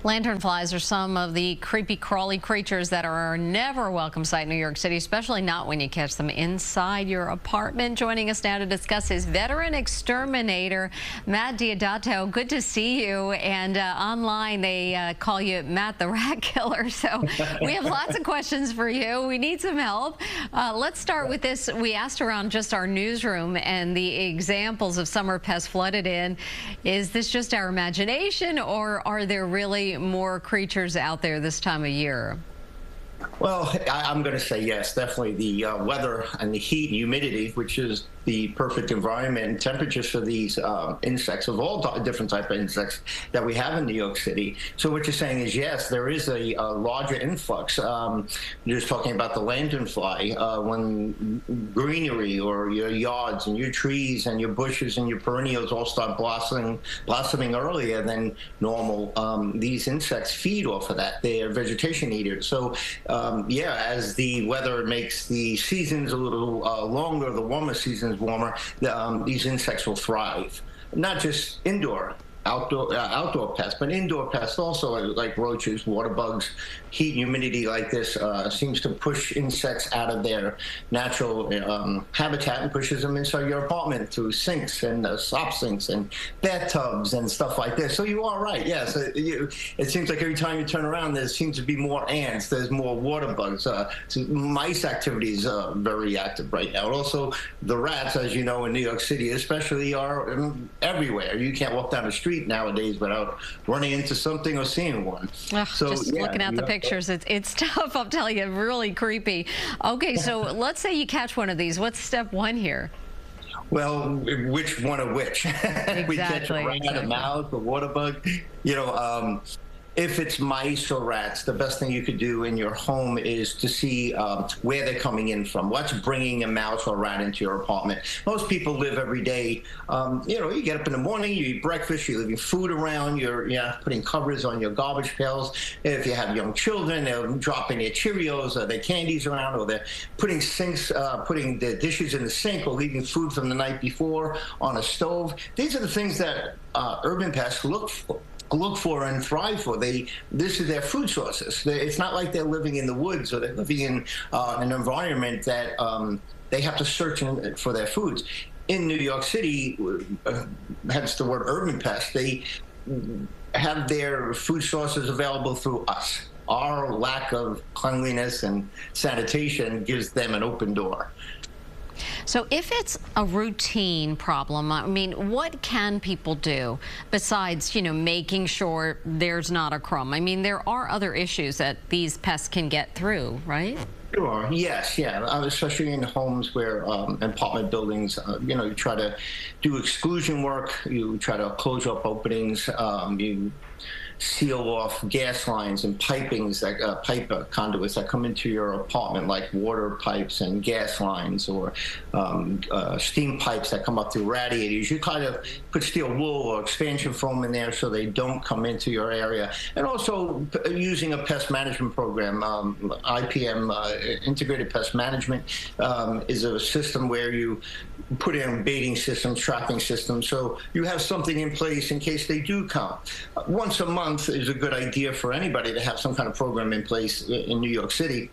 Lanternflies are some of the creepy, crawly creatures that are a never welcome sight in New York City, especially not when you catch them inside your apartment. Joining us now to discuss is veteran exterminator Matt Deodato. Good to see you. And online they call you Matt the Rat Killer. So we have lots of questions for you. We need some help. Let's start with this. We asked around just our newsroom and the examples of summer pests flooded in. Is this just our imagination, or are there really more creatures out there this time of year? Well, I'm going to say yes, definitely. The weather and the heat and humidity, which is the perfect environment and temperatures for these insects of all different types of insects that we have in New York City. So what you're saying is yes, there is a larger influx. You're just talking about the lanternfly. When greenery or your yards and your trees and your bushes and your perennials all start blossoming earlier than normal, these insects feed off of that. They are vegetation eaters. So yeah, as the weather makes the seasons a little longer, the warmer seasons warmer, these insects will thrive. Not just outdoor pests, but indoor pests also, like roaches, water bugs. Heat and humidity like this seems to push insects out of their natural habitat and pushes them inside your apartment through sinks and sop sinks and bathtubs and stuff like this. So you are right, yes. It seems like every time you turn around, there seems to be more ants, there's more water bugs. So mice activity is very active right now. And also the rats, as you know, in New York City especially, are everywhere. You can't walk down the street nowadays without running into something or seeing one. So just looking at the pictures, it's tough, I'll tell you, really creepy. Okay, so let's say you catch one of these. What's step one here? Well, which one of which? Exactly. We catch a rat, a mouse, a water bug. You know, if it's mice or rats, the best thing you could do in your home is to see where they're coming in from. What's bringing a mouse or rat into your apartment? Most people live every day. You know, you get up in the morning, you eat breakfast, you're leaving food around, you're putting covers on your garbage pails. If you have young children, they're dropping their Cheerios or their candies around, or they're putting putting the dishes in the sink, or leaving food from the night before on a stove. These are the things that urban pests look for and thrive for. This is their food sources. It's not like they're living in the woods, or they're living in an environment that they have to search for their foods. In New York City, hence the word urban pests, they have their food sources available through us. Our lack of cleanliness and sanitation gives them an open door. So if it's a routine problem, I mean, what can people do besides, you know, making sure there's not a crumb? I mean, there are other issues that these pests can get through, right? Sure. Yes. Yeah. Especially in homes where apartment buildings, you know, you try to do exclusion work. You try to close up openings. You seal off gas lines and pipings, like pipe conduits that come into your apartment, like water pipes and gas lines, or steam pipes that come up through radiators. You kind of put steel wool or expansion foam in there so they don't come into your area. And also using a pest management program. IPM, Integrated Pest Management, is a system where you put in baiting systems, trapping systems, so you have something in place in case they do come. Once a month is a good idea for anybody to have some kind of program in place in New York City.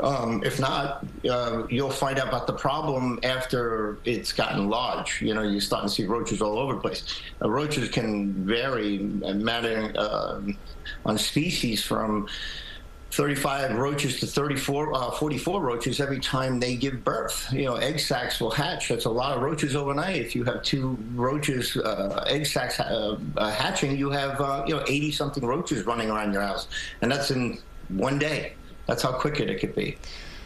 If not, you'll find out about the problem after it's gotten large. You know, you're starting to see roaches all over the place. Roaches can vary, matter on species, from 35 roaches to 44 roaches every time they give birth. You know, egg sacs will hatch. That's a lot of roaches overnight. If you have 2 roaches, egg sacs hatching, you have, you know, 80-something roaches running around your house. And that's in one day. That's how quick it could be.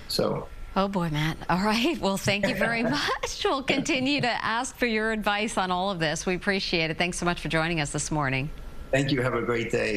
So. Oh boy, Matt. All right. Well, thank you very much. We'll continue to ask for your advice on all of this. We appreciate it. Thanks so much for joining us this morning. Thank you. Have a great day.